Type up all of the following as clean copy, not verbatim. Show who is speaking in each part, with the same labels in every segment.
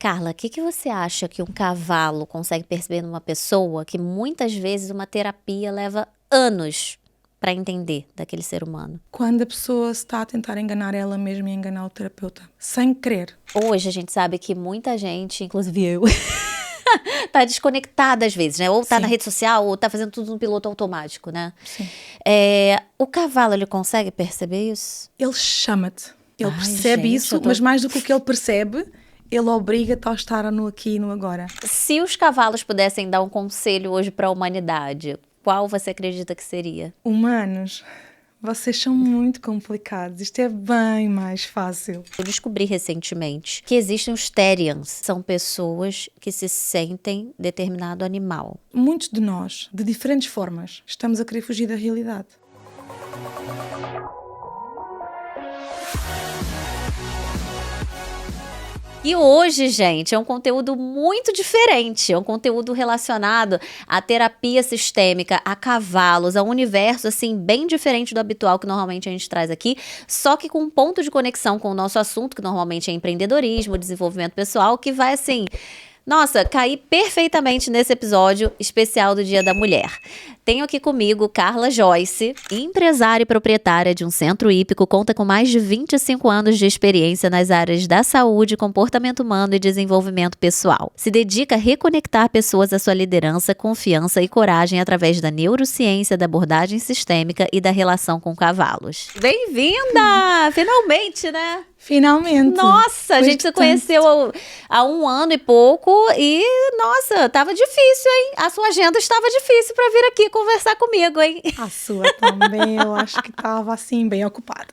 Speaker 1: Carla, o que você acha que um cavalo consegue perceber numa pessoa que muitas vezes uma terapia leva anos para entender daquele ser humano?
Speaker 2: Quando a pessoa se está a tentar enganar ela mesma e enganar o terapeuta, sem querer.
Speaker 1: Hoje a gente sabe que muita gente, inclusive eu, tá desconectada às vezes, né? Ou tá
Speaker 2: Sim.
Speaker 1: na rede social, ou tá fazendo tudo no piloto automático, né?
Speaker 2: Sim.
Speaker 1: O cavalo, ele consegue perceber isso?
Speaker 2: Ele chama-te. Ele
Speaker 1: Ai,
Speaker 2: percebe
Speaker 1: gente,
Speaker 2: isso,
Speaker 1: eu tô-
Speaker 2: mas mais do que o que ele percebe, ele obriga-te a estar no aqui e no agora.
Speaker 1: Se os cavalos pudessem dar um conselho hoje para a humanidade, qual você acredita que seria?
Speaker 2: Humanos, vocês são muito complicados. Isto é bem mais fácil.
Speaker 1: Eu descobri recentemente que existem os Therians. São pessoas que se sentem determinado animal.
Speaker 2: Muitos de nós, de diferentes formas, estamos a querer fugir da realidade.
Speaker 1: E hoje, gente, é um conteúdo muito diferente. É um conteúdo relacionado à terapia sistêmica, a cavalos, a um universo, assim, bem diferente do habitual que normalmente a gente traz aqui, só que com um ponto de conexão com o nosso assunto, que normalmente é empreendedorismo, desenvolvimento pessoal, que vai, assim, nossa, cair perfeitamente nesse episódio especial do Dia da Mulher. Tenho aqui comigo Carla Joyce, empresária e proprietária de um centro hípico, conta com mais de 25 anos de experiência nas áreas da saúde, comportamento humano e desenvolvimento pessoal. Se dedica a reconectar pessoas à sua liderança, confiança e coragem através da neurociência, da abordagem sistêmica e da relação com cavalos. Bem-vinda! Finalmente, né?
Speaker 2: Finalmente!
Speaker 1: Nossa, a gente se conheceu há um ano e pouco e, nossa, tava difícil, hein? A sua agenda estava difícil para vir aqui conversar comigo, hein?
Speaker 2: A sua também, eu acho que estava assim, bem ocupada.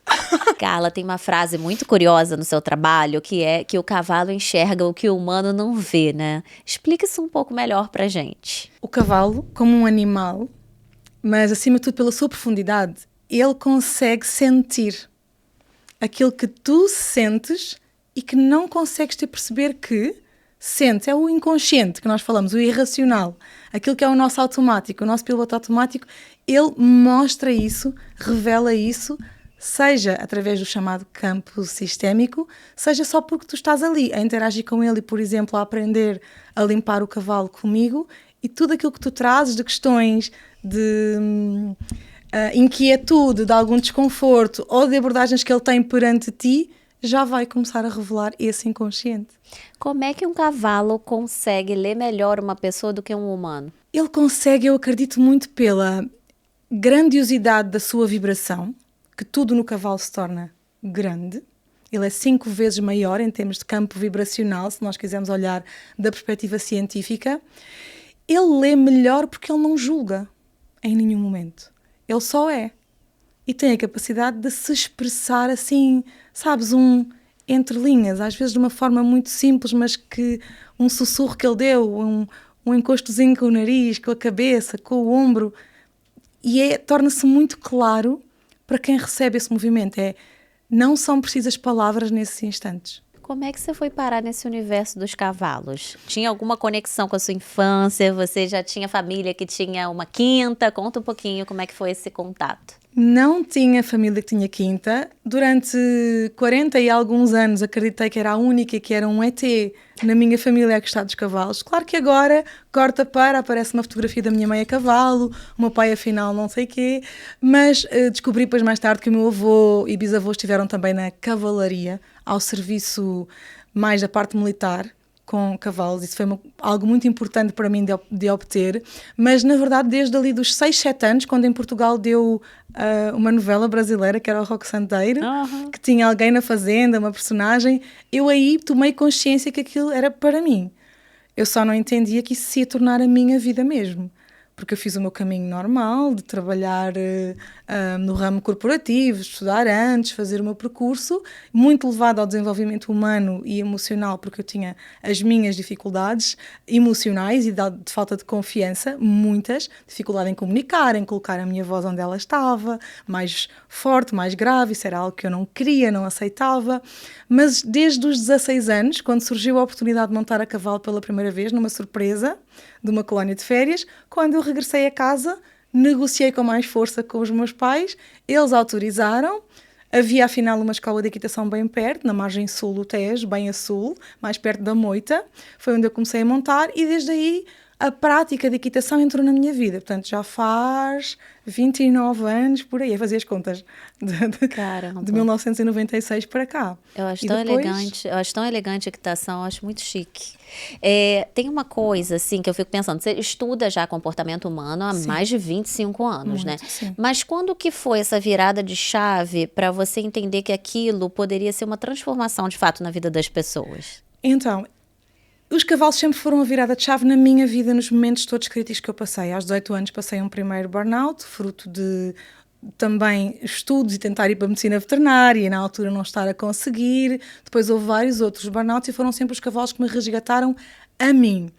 Speaker 1: Carla, tem uma frase muito curiosa no seu trabalho, que é que o cavalo enxerga o que o humano não vê, né? Explica isso um pouco melhor pra gente.
Speaker 2: O cavalo, como um animal, mas acima de tudo pela sua profundidade, ele consegue sentir aquilo que tu sentes e que não consegues ter perceber que sentes. É o inconsciente que nós falamos, o irracional. Aquilo que é o nosso automático, o nosso piloto automático, ele mostra isso, revela isso, seja através do chamado campo sistémico, seja só porque tu estás ali a interagir com ele e, por exemplo, a aprender a limpar o cavalo comigo, e tudo aquilo que tu trazes de questões de inquietude, de algum desconforto ou de abordagens que ele tem perante ti, já vai começar a revelar esse inconsciente.
Speaker 1: Como é que um cavalo consegue ler melhor uma pessoa do que um humano?
Speaker 2: Ele consegue, eu acredito muito, pela grandiosidade da sua vibração, que tudo no cavalo se torna grande. Ele é 5 vezes maior em termos de campo vibracional, se nós quisermos olhar da perspectiva científica. Ele lê melhor porque ele não julga em nenhum momento. Ele só é. E tem a capacidade de se expressar assim, sabes, entre linhas, às vezes de uma forma muito simples, mas que um sussurro que ele deu, um encostozinho com o nariz, com a cabeça, com o ombro, e torna-se muito claro para quem recebe esse movimento. Não são precisas palavras nesses instantes.
Speaker 1: Como é que você foi parar nesse universo dos cavalos? Tinha alguma conexão com a sua infância? Você já tinha família que tinha uma quinta? Conta um pouquinho como é que foi esse contato.
Speaker 2: Não tinha família que tinha quinta. Durante 40 e alguns anos acreditei que era a única que era um ET na minha família a gostar dos cavalos. Claro que agora, aparece uma fotografia da minha mãe a cavalo, o meu pai afinal não sei quê, mas descobri depois mais tarde que o meu avô e bisavô estiveram também na cavalaria, ao serviço mais da parte militar, com cavalos. Isso foi algo muito importante para mim de obter, mas na verdade desde ali dos 6, 7 anos, quando em Portugal deu uma novela brasileira que era o Roque Santeiro, que tinha alguém na fazenda, uma personagem, eu aí tomei consciência que aquilo era para mim. Eu só não entendia que isso se ia tornar a minha vida mesmo. Porque eu fiz o meu caminho normal de trabalhar no ramo corporativo, estudar antes, fazer o meu percurso, muito levado ao desenvolvimento humano e emocional, porque eu tinha as minhas dificuldades emocionais e de falta de confiança, muitas, dificuldade em comunicar, em colocar a minha voz onde ela estava, mais forte, mais grave, isso era algo que eu não queria, não aceitava, mas desde os 16 anos, quando surgiu a oportunidade de montar a cavalo pela primeira vez, numa surpresa, de uma colónia de férias, quando eu regressei a casa, negociei com mais força com os meus pais, eles autorizaram, Havia afinal uma escola de equitação bem perto, na margem sul do Tejo, bem a sul, mais perto da Moita. Foi onde eu comecei a montar e desde aí a prática de equitação entrou na minha vida. Portanto, já faz 29 anos, por aí, a fazer as contas, de 1996 para cá.
Speaker 1: Eu acho
Speaker 2: E
Speaker 1: tão
Speaker 2: depois...
Speaker 1: elegante, eu acho tão elegante a equitação, eu acho muito chique. Tem uma coisa, assim, que eu fico pensando, você estuda já comportamento humano há
Speaker 2: Sim.
Speaker 1: mais de 25 anos,
Speaker 2: Muito,
Speaker 1: né?
Speaker 2: sim.
Speaker 1: Mas quando que foi essa virada de chave para você entender que aquilo poderia ser uma transformação, de fato, na vida das pessoas?
Speaker 2: Então, os cavalos sempre foram a virada de chave na minha vida, nos momentos todos críticos que eu passei. Aos 18 anos passei um primeiro burnout, fruto de também estudos e tentar ir para a medicina veterinária e na altura não estar a conseguir. Depois houve vários outros burnouts e foram sempre os cavalos que me resgataram a mim.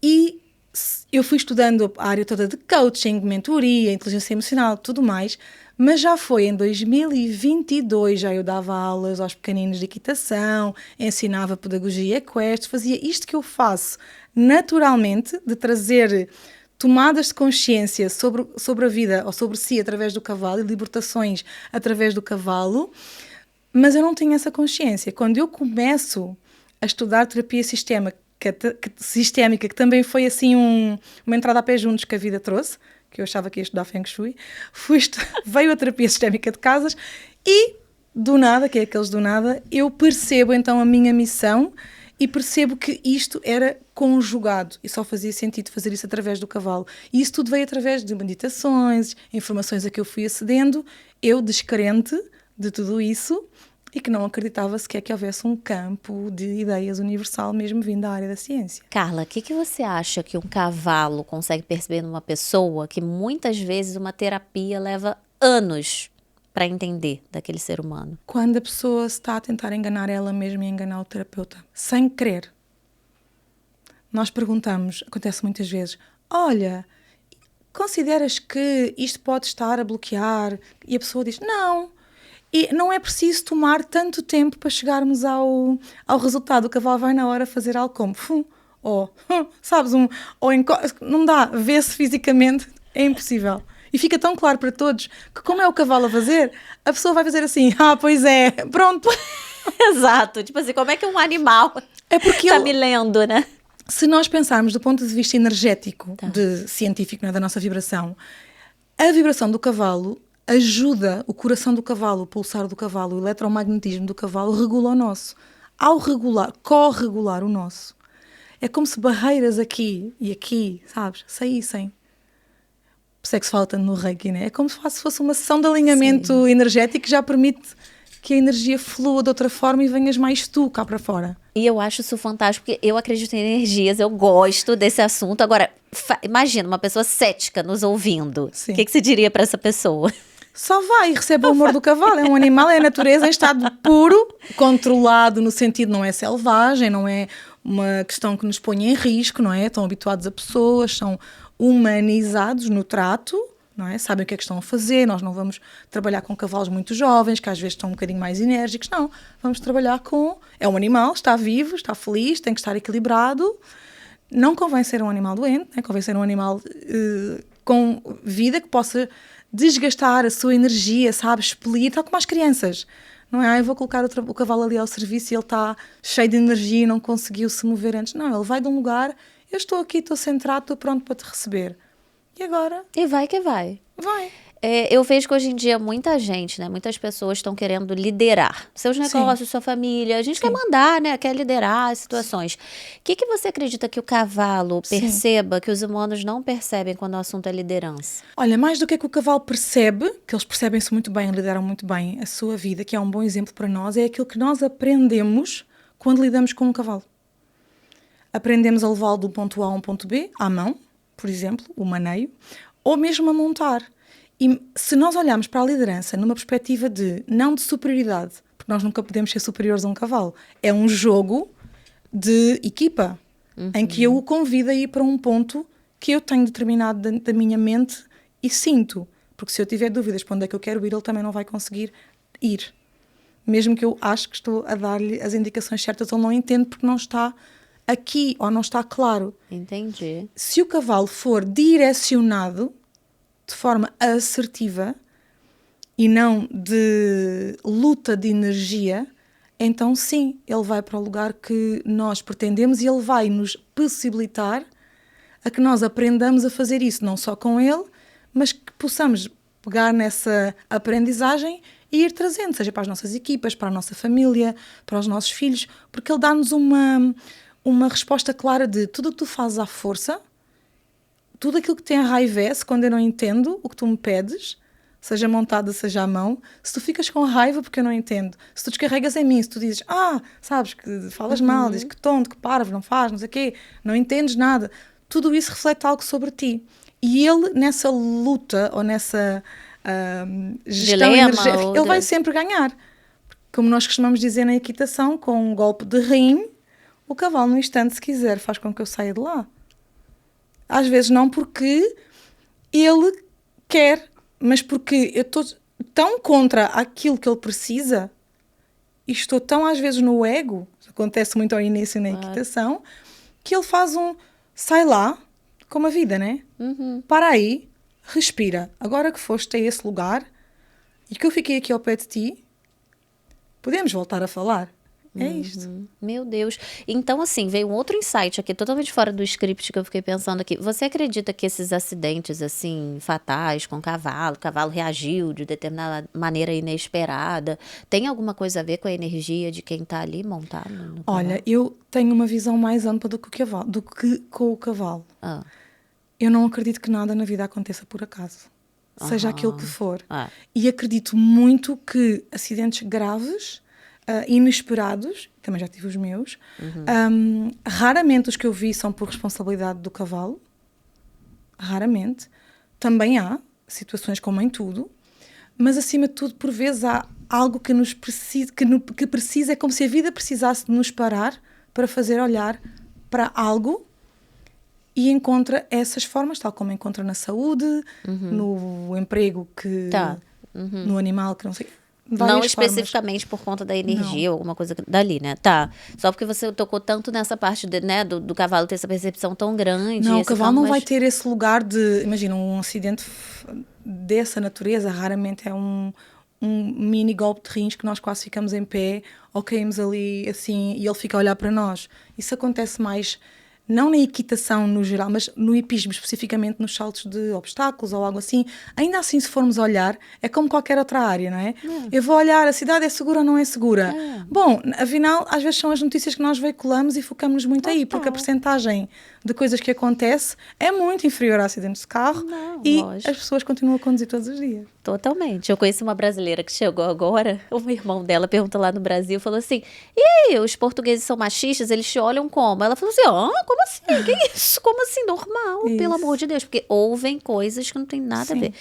Speaker 2: E eu fui estudando a área toda de coaching, mentoria, inteligência emocional, tudo mais, mas já foi em 2022, já eu dava aulas aos pequeninos de equitação, ensinava pedagogia equestre, fazia isto que eu faço naturalmente, de trazer tomadas de consciência sobre a vida ou sobre si através do cavalo e libertações através do cavalo, mas eu não tinha essa consciência. Quando eu começo a estudar terapia sistémica, que também foi assim uma entrada a pé juntos que a vida trouxe, que eu achava que ia estudar Feng Shui, veio a terapia sistémica de casas e do nada, que é aqueles do nada, eu percebo então a minha missão e percebo que isto era conjugado e só fazia sentido fazer isso através do cavalo. E isso tudo veio através de meditações, informações a que eu fui acedendo, eu descrente de tudo isso e que não acreditava sequer que houvesse um campo de ideias universal mesmo vindo da área da ciência.
Speaker 1: Carla, o que você acha que um cavalo consegue perceber numa pessoa que muitas vezes uma terapia leva anos para entender daquele ser humano?
Speaker 2: Quando a pessoa está a tentar enganar ela mesma e enganar o terapeuta, sem querer. Nós perguntamos, acontece muitas vezes, olha, consideras que isto pode estar a bloquear? E a pessoa diz, não. E não é preciso tomar tanto tempo para chegarmos ao resultado. O cavalo vai na hora fazer algo como, sabes, não dá, vê-se fisicamente, é impossível. E fica tão claro para todos que como é o cavalo a fazer, a pessoa vai fazer assim, pois é, pronto.
Speaker 1: Exato, tipo assim, como é que um animal
Speaker 2: está
Speaker 1: me lendo, né?
Speaker 2: Se nós pensarmos do ponto de vista energético, científico, né, da nossa vibração, a vibração do cavalo ajuda o coração do cavalo, o pulsar do cavalo, o eletromagnetismo do cavalo regula o nosso. Ao corregular o nosso, é como se barreiras aqui e aqui, sabes, saíssem. Por isso é que se fala tanto no Reiki, né? É como se fosse uma sessão de alinhamento energético que já permite que a energia flua de outra forma e venhas mais tu cá para fora.
Speaker 1: E eu acho isso fantástico, porque eu acredito em energias, eu gosto desse assunto. Agora, imagina uma pessoa cética nos ouvindo. O que você diria para essa pessoa?
Speaker 2: Só vai e recebe o amor do cavalo. É um animal, é a natureza em estado puro, controlado no sentido, não é selvagem, não é uma questão que nos ponha em risco, não é? Estão habituados a pessoas, são humanizados no trato, não é? Sabem o que é que estão a fazer. Nós não vamos trabalhar com cavalos muito jovens, que às vezes estão um bocadinho mais enérgicos, não. Vamos trabalhar é um animal, está vivo, está feliz, tem que estar equilibrado. Não convém ser um animal doente, né? Convém ser um animal com vida que possa desgastar a sua energia, sabe, expelir, tal como as crianças. Não é, eu vou colocar o cavalo ali ao serviço e ele está cheio de energia e não conseguiu se mover antes. Não, ele vai de um lugar, eu estou aqui, estou centrado, estou pronto para te receber. E agora?
Speaker 1: E vai que vai.
Speaker 2: Vai.
Speaker 1: Eu vejo que hoje em dia muita gente, né, muitas pessoas estão querendo liderar seus negócios, sua família. A gente quer mandar, né, quer liderar as situações. O que você acredita que o cavalo perceba que os humanos não percebem quando o assunto é liderança?
Speaker 2: Olha, mais do que o cavalo percebe, que eles percebem-se muito bem, lideram muito bem a sua vida, que é um bom exemplo para nós, é aquilo que nós aprendemos quando lidamos com um cavalo. Aprendemos a levá-lo do ponto A a um ponto B, à mão, por exemplo, o maneio, ou mesmo a montar. E se nós olharmos para a liderança numa perspectiva não de superioridade, porque nós nunca podemos ser superiores a um cavalo, é um jogo de equipa, em que eu o convido a ir para um ponto que eu tenho determinado da minha mente e sinto. Porque se eu tiver dúvidas para onde é que eu quero ir, ele também não vai conseguir ir. Mesmo que eu acho que estou a dar-lhe as indicações certas, ele não entende porque não está aqui ou não está claro.
Speaker 1: Entendi.
Speaker 2: Se o cavalo for direcionado de forma assertiva e não de luta de energia, então sim, ele vai para o lugar que nós pretendemos e ele vai nos possibilitar a que nós aprendamos a fazer isso, não só com ele, mas que possamos pegar nessa aprendizagem e ir trazendo, seja para as nossas equipas, para a nossa família, para os nossos filhos, porque ele dá-nos uma resposta clara de tudo o que tu fazes à força, tudo aquilo que te enraivece quando eu não entendo o que tu me pedes, seja montada, seja à mão, se tu ficas com raiva porque eu não entendo, se tu descarregas em mim, se tu dizes, sabes que falas mal, dizes que tonto, que parvo, não faz, não sei o quê, não entendes nada, tudo isso reflete algo sobre ti. E ele, nessa luta ou nessa gestão energética, ele vai sempre ganhar. Como nós costumamos dizer na equitação, com um golpe de rim, o cavalo no instante, se quiser, faz com que eu saia de lá. Às vezes não porque ele quer, mas porque eu estou tão contra aquilo que ele precisa e estou tão às vezes no ego, acontece muito ao início na equitação, que ele faz sai lá, como a vida, né? Para aí, respira. Agora que foste a esse lugar e que eu fiquei aqui ao pé de ti, podemos voltar a falar. É isto.
Speaker 1: Meu Deus. Então, assim, veio um outro insight aqui, totalmente fora do script que eu fiquei pensando aqui. Você acredita que esses acidentes, assim, fatais com o cavalo reagiu de determinada maneira inesperada, tem alguma coisa a ver com a energia de quem está ali montado no cavalo?
Speaker 2: Olha, eu tenho uma visão mais ampla do que com o cavalo. Eu não acredito que nada na vida aconteça por acaso. Seja aquilo que for. E acredito muito que acidentes graves, inesperados, também já tive os meus, raramente os que eu vi são por responsabilidade do cavalo, raramente. Também há situações como em tudo, mas acima de tudo, por vezes há algo que nos precisa, que precisa, é como se a vida precisasse de nos parar para fazer olhar para algo e encontra essas formas, tal como encontra na saúde, no emprego, no animal, que não sei.
Speaker 1: Não especificamente por conta da energia ou alguma coisa dali, né? Só porque você tocou tanto nessa parte do cavalo ter essa percepção tão grande.
Speaker 2: Não, o cavalo não vai ter esse lugar de... Imagina, um acidente dessa natureza raramente é um mini golpe de rins que nós quase ficamos em pé ou caímos ali assim e ele fica a olhar para nós. Isso acontece mais... Não na equitação no geral, mas no hipismo, especificamente nos saltos de obstáculos ou algo assim. Ainda assim, se formos olhar, é como qualquer outra área, não é? Eu vou olhar, a cidade é segura ou não é segura? Bom, afinal, às vezes são as notícias que nós veiculamos e focamos muito aí, porque a percentagem de coisas que acontece é muito inferior a acidentes de carro as pessoas continuam a conduzir todos os dias.
Speaker 1: Totalmente. Eu conheci uma brasileira que chegou agora, o irmão dela perguntou lá no Brasil, falou assim, e aí, os portugueses são machistas, eles te olham como? Ela falou assim, como assim? Que isso? Como assim? Normal, pelo amor de Deus, porque ouvem coisas que não tem nada a ver.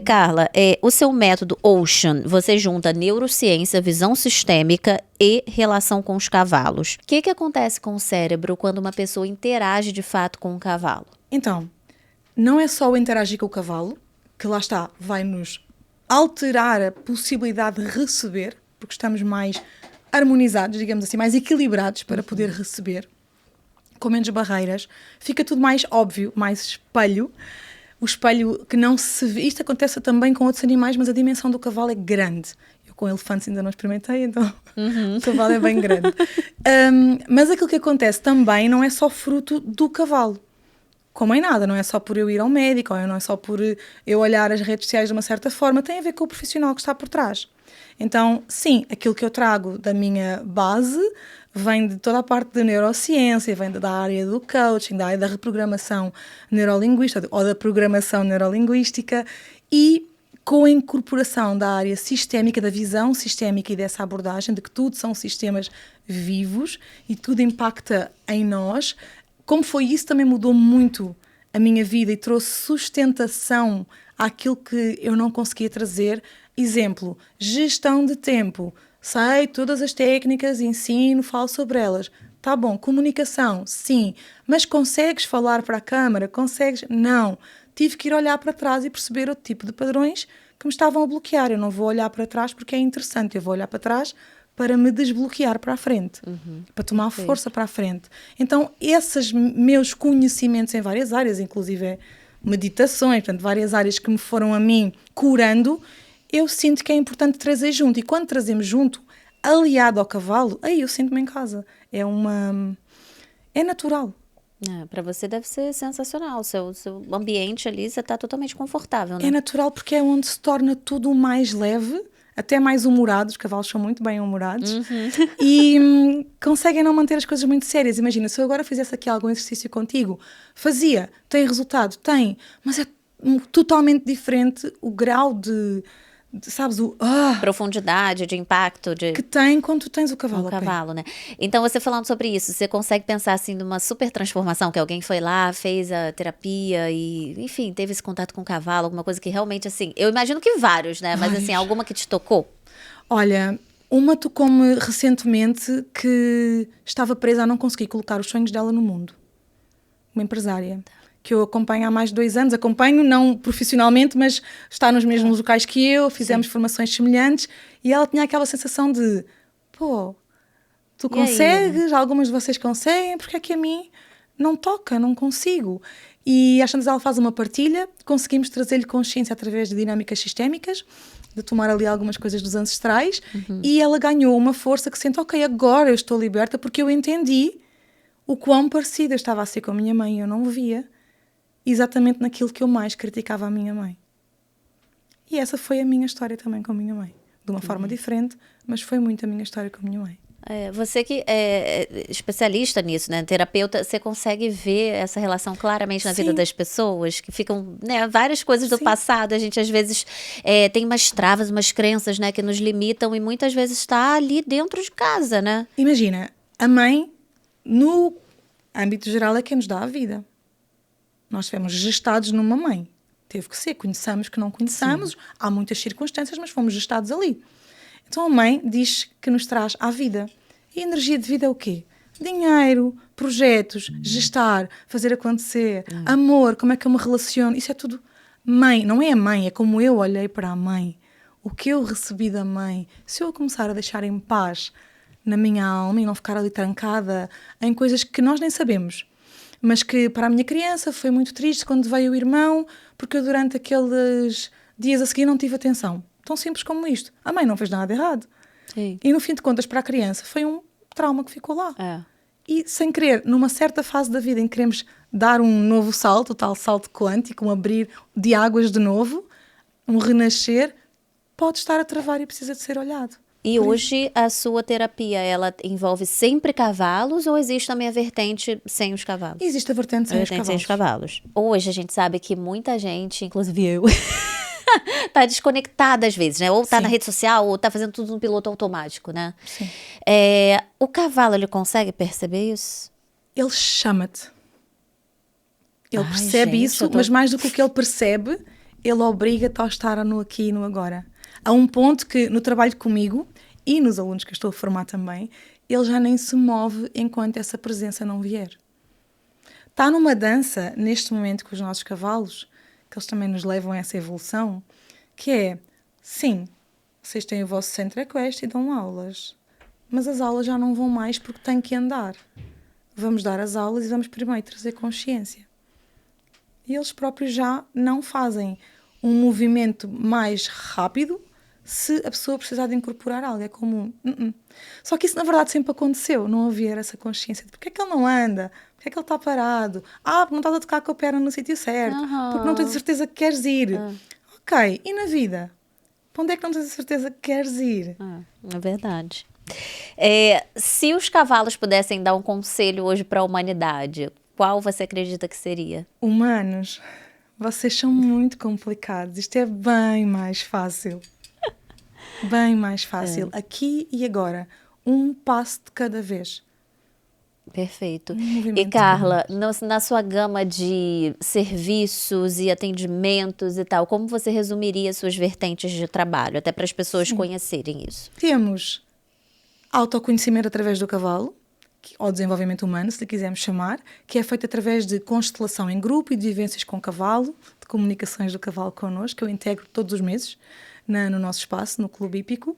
Speaker 1: Carla, o seu método Ocean, você junta neurociência, visão sistêmica e relação com os cavalos. O que acontece com o cérebro quando uma pessoa interage de fato com um cavalo?
Speaker 2: Então, não é só o interagir com o cavalo, que lá está, vai nos alterar a possibilidade de receber, porque estamos mais harmonizados, digamos assim, mais equilibrados para poder receber, com menos barreiras, fica tudo mais óbvio, mais espelho. O espelho que não se vê, isto acontece também com outros animais, mas a dimensão do cavalo é grande. Eu com elefantes ainda não experimentei, então o cavalo é bem grande. Mas aquilo que acontece também não é só fruto do cavalo. Como em nada, não é só por eu ir ao médico, ou não é só por eu olhar as redes sociais de uma certa forma, tem a ver com o profissional que está por trás. Então, sim, aquilo que eu trago da minha base vem de toda a parte da neurociência, vem da área do coaching, da área da reprogramação neurolinguística ou da programação neurolinguística e com a incorporação da área sistémica, da visão sistémica e dessa abordagem de que tudo são sistemas vivos e tudo impacta em nós. Como foi isso, também mudou muito a minha vida e trouxe sustentação àquilo que eu não conseguia trazer. Exemplo, gestão de tempo. Sei todas as técnicas, ensino, falo sobre elas. Tá bom, comunicação, sim. Mas consegues falar para a câmara? Consegues? Não. Tive que ir olhar para trás e perceber outro tipo de padrões que me estavam a bloquear. Eu não vou olhar para trás porque é interessante. Eu vou olhar para trás para me desbloquear para a frente, para tomar força para a frente. Então, esses meus conhecimentos em várias áreas, inclusive meditações, portanto, várias áreas que me foram a mim curando, eu sinto que é importante trazer junto. E quando trazemos junto, aliado ao cavalo, aí eu sinto-me em casa. É natural.
Speaker 1: Para você deve ser sensacional. Seu ambiente ali, você está totalmente confortável, né?
Speaker 2: É natural porque é onde se torna tudo mais leve, até mais humorado. Os cavalos são muito bem humorados. E conseguem não manter as coisas muito sérias. Imagina, se eu agora fizesse aqui algum exercício contigo, fazia, tem resultado, tem, mas é totalmente diferente o grau de sabes,
Speaker 1: Profundidade, de impacto,
Speaker 2: que tem quando tu tens o cavalo
Speaker 1: o
Speaker 2: ao pé.
Speaker 1: cavalo, né? Então, você falando sobre isso, você consegue pensar assim numa super transformação, que alguém foi lá, fez a terapia e, enfim, teve esse contato com o cavalo, alguma coisa que realmente, assim, eu imagino que vários, né? Mas, assim, alguma que te tocou?
Speaker 2: Olha, uma tocou-me recentemente que estava presa a não conseguir colocar os sonhos dela no mundo. Uma empresária que eu acompanho há mais de 2 anos. Acompanho, não profissionalmente, mas está nos mesmos locais que eu, fizemos formações semelhantes e ela tinha aquela sensação de, pô, tu consegues, algumas de vocês conseguem, porque é que a mim não toca, não consigo. E às tantas ela faz uma partilha, conseguimos trazer-lhe consciência através de dinâmicas sistémicas, de tomar ali algumas coisas dos ancestrais, e ela ganhou uma força que sente, ok, agora eu estou liberta, porque eu entendi o quão parecida eu estava a ser com a minha mãe, eu não via exatamente naquilo que eu mais criticava a minha mãe. E essa foi a minha história também com a minha mãe. De uma forma diferente, mas foi muito a minha história com a minha mãe.
Speaker 1: Você que é especialista nisso, né? Terapeuta, você consegue ver essa relação claramente na vida das pessoas, que ficam, né, várias coisas do passado. A gente, às vezes, tem umas travas, umas crenças, né, que nos limitam e muitas vezes está ali dentro de casa, né?
Speaker 2: Imagina, a mãe, no âmbito geral, é quem nos dá a vida. Nós fomos gestados numa mãe. Teve que ser, conheçamos que não conheçamos, há muitas circunstâncias, mas fomos gestados ali. Então a mãe diz que nos traz à vida. E a energia de vida é o quê? Dinheiro, projetos, gestar, fazer acontecer, amor, como é que eu me relaciono, isso é tudo mãe. Não é a mãe, é como eu olhei para a mãe. O que eu recebi da mãe. Se eu começar a deixar em paz na minha alma e não ficar ali trancada em coisas que nós nem sabemos, mas que para a minha criança foi muito triste quando veio o irmão, porque eu durante aqueles dias a seguir não tive atenção. Tão simples como isto. A mãe não fez nada de errado.
Speaker 1: Sim.
Speaker 2: E no fim de contas, para a criança, foi um trauma que ficou lá. E sem querer, numa certa fase da vida em que queremos dar um novo salto, o tal salto quântico, um abrir de águas de novo, um renascer, pode estar a travar e precisa de ser olhado.
Speaker 1: E hoje a sua terapia, ela envolve sempre cavalos ou existe também a vertente sem os cavalos?
Speaker 2: Existe a vertente sem os cavalos.
Speaker 1: Hoje a gente sabe que muita gente, inclusive eu, tá desconectada às vezes, né? Ou tá na rede social, ou tá fazendo tudo no piloto automático, né?
Speaker 2: Sim.
Speaker 1: O cavalo, ele consegue perceber isso?
Speaker 2: Ele chama-te. Ele percebe isso, mas mais do que o que ele percebe, ele obriga-te a estar no aqui e no agora. A um ponto que no trabalho comigo e nos alunos que eu estou a formar também, ele já nem se move enquanto essa presença não vier. Está numa dança, neste momento, com os nossos cavalos, que eles também nos levam a essa evolução, que é, sim, vocês têm o vosso centro equestre e dão aulas, mas as aulas já não vão mais porque têm que andar. Vamos dar as aulas e vamos primeiro trazer consciência. E eles próprios já não fazem um movimento mais rápido se a pessoa precisar de incorporar algo. É como Só que isso na verdade sempre aconteceu, não havia essa consciência de porque é que ele não anda, porque é que ele está parado, porque não estás a tocar com a perna no sítio certo, porque não tens a certeza que queres ir. Ok, e na vida? Para onde é que não tens a certeza que queres ir?
Speaker 1: É verdade. Se os cavalos pudessem dar um conselho hoje para a humanidade, qual você acredita que seria?
Speaker 2: Humanos, vocês são muito complicados. Isto é bem mais fácil. Bem mais fácil. Aqui e agora. Um passo de cada vez.
Speaker 1: Perfeito. E Carla, na sua gama de serviços e atendimentos e tal, como você resumiria suas vertentes de trabalho, até para as pessoas conhecerem isso?
Speaker 2: Temos autoconhecimento através do cavalo, ou desenvolvimento humano, se lhe quisermos chamar, que é feito através de constelação em grupo e de vivências com o cavalo, de comunicações do cavalo connosco, que eu integro todos os meses no nosso espaço, no Clube Hípico.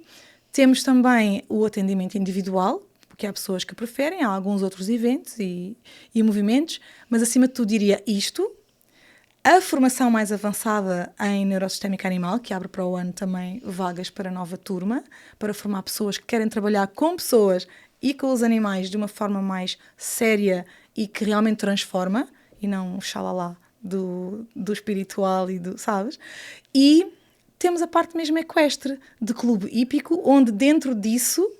Speaker 2: Temos também o atendimento individual, porque há pessoas que preferem, há alguns outros eventos e movimentos, mas acima de tudo diria isto. A formação mais avançada em neurosistémica animal, que abre para o ano também vagas para nova turma, para formar pessoas que querem trabalhar com pessoas e com os animais de uma forma mais séria e que realmente transforma, e não um xalala do espiritual e do, sabes? E temos a parte mesmo equestre, de clube hípico, onde dentro disso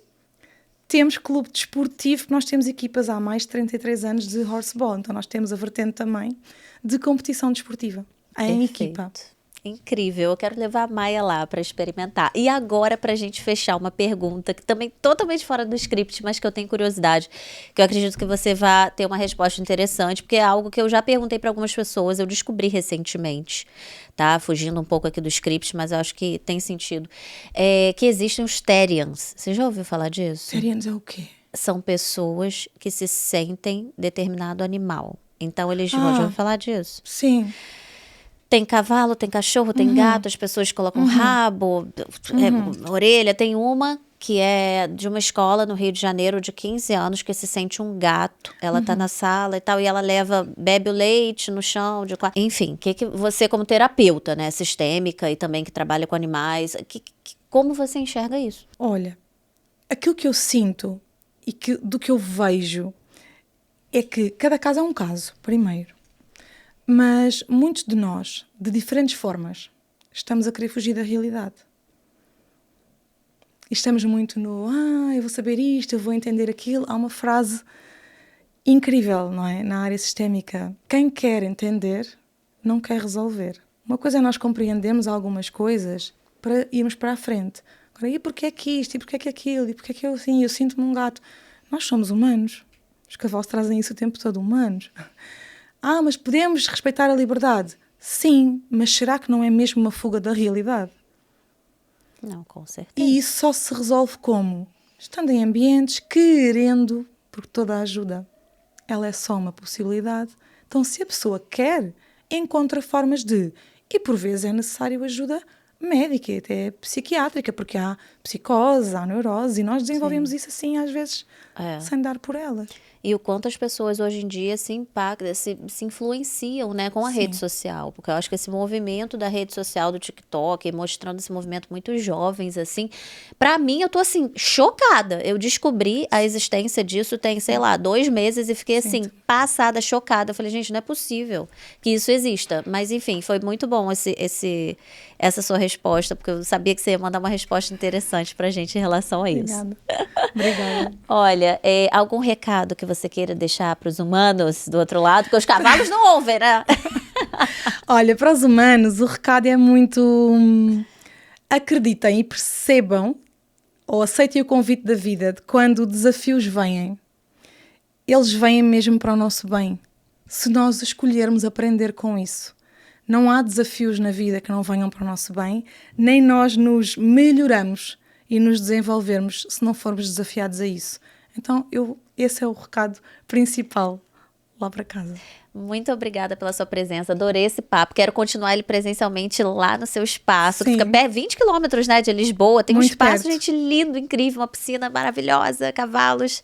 Speaker 2: temos clube desportivo, nós temos equipas há mais de 33 anos de horseball, então nós temos a vertente também de competição desportiva em equipa.
Speaker 1: Incrível, eu quero levar a Maia lá para experimentar. E agora, para a gente fechar, uma pergunta que também totalmente fora do script, mas que eu tenho curiosidade, que eu acredito que você vai ter uma resposta interessante, porque é algo que eu já perguntei para algumas pessoas, eu descobri recentemente, tá? Fugindo um pouco aqui do script, mas eu acho que tem sentido. Que existem os Therians. Você já ouviu falar disso?
Speaker 2: Therians é o quê?
Speaker 1: São pessoas que se sentem determinado animal. Então, eles já ouviram falar disso?
Speaker 2: Sim.
Speaker 1: Tem cavalo, tem cachorro, tem gato, as pessoas colocam rabo, orelha. Tem uma que é de uma escola no Rio de Janeiro de 15 anos que se sente um gato. Ela tá na sala e tal, e ela bebe o leite no chão. Enfim, que você como terapeuta, né, sistêmica e também que trabalha com animais, como você enxerga isso?
Speaker 2: Olha, aquilo que eu sinto e do que eu vejo é que cada caso é um caso, primeiro. Mas muitos de nós, de diferentes formas, estamos a querer fugir da realidade. E estamos muito eu vou saber isto, eu vou entender aquilo. Há uma frase incrível, não é? Na área sistémica. Quem quer entender, não quer resolver. Uma coisa é nós compreendermos algumas coisas para irmos para a frente. Agora, e porquê é que isto? E porquê é que aquilo? E porquê é que eu assim? Eu sinto-me um gato. Nós somos humanos. Os cavalos trazem isso o tempo todo, humanos. Mas podemos respeitar a liberdade? Sim, mas será que não é mesmo uma fuga da realidade?
Speaker 1: Não, com certeza.
Speaker 2: E isso só se resolve como? Estando em ambientes, querendo, porque toda a ajuda, ela é só uma possibilidade. Então, se a pessoa quer, encontra formas de... E por vezes é necessário ajuda médica, até psiquiátrica, porque há psicose, há neurose, e nós desenvolvemos isso assim, às vezes, sem dar por elas.
Speaker 1: E o quanto as pessoas hoje em dia se impactam, se influenciam, né, com a rede social. Porque eu acho que esse movimento da rede social, do TikTok, mostrando esse movimento muito jovens, assim, pra mim, eu tô, assim, chocada. Eu descobri a existência disso tem, sei lá, 2 meses e fiquei, assim, passada, chocada. Eu falei, gente, não é possível que isso exista. Mas, enfim, foi muito bom essa sua resposta, porque eu sabia que você ia mandar uma resposta interessante pra gente em relação a isso.
Speaker 2: Obrigada.
Speaker 1: Olha, algum recado que você queira deixar para os humanos do outro lado? Porque os cavalos não ouvem, né?
Speaker 2: Olha, para os humanos o recado é muito... acreditem e percebam, ou aceitem o convite da vida, de quando desafios vêm, eles vêm mesmo para o nosso bem. Se nós escolhermos aprender com isso. Não há desafios na vida que não venham para o nosso bem, nem nós nos melhoramos e nos desenvolvermos se não formos desafiados a isso. Então, esse é o recado principal lá para casa.
Speaker 1: Muito obrigada pela sua presença, adorei esse papo. Quero continuar ele presencialmente lá no seu espaço, que fica 20 quilômetros, né, de Lisboa. Tem
Speaker 2: muito
Speaker 1: um espaço,
Speaker 2: perto.
Speaker 1: gente, lindo, incrível, uma piscina maravilhosa, cavalos.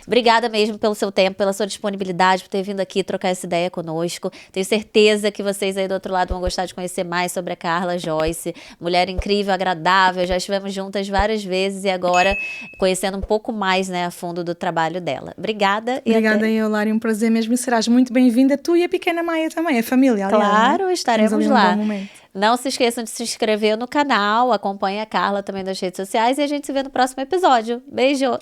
Speaker 1: Obrigada mesmo pelo seu tempo, pela sua disponibilidade, por ter vindo aqui trocar essa ideia conosco. Tenho certeza que vocês aí do outro lado vão gostar de conhecer mais sobre a Carla Joyce. Mulher incrível, agradável, já estivemos juntas várias vezes e agora conhecendo um pouco mais, né, a fundo do trabalho dela. Obrigada.
Speaker 2: Obrigada, Eulari, um prazer mesmo. Serás muito bem-vinda, tu e a pequena Maia também, a família, aliás.
Speaker 1: Claro,
Speaker 2: né?
Speaker 1: estaremos lá. Não se esqueçam de se inscrever no canal, acompanhe a Carla também nas redes sociais e a gente se vê no próximo episódio. Beijo!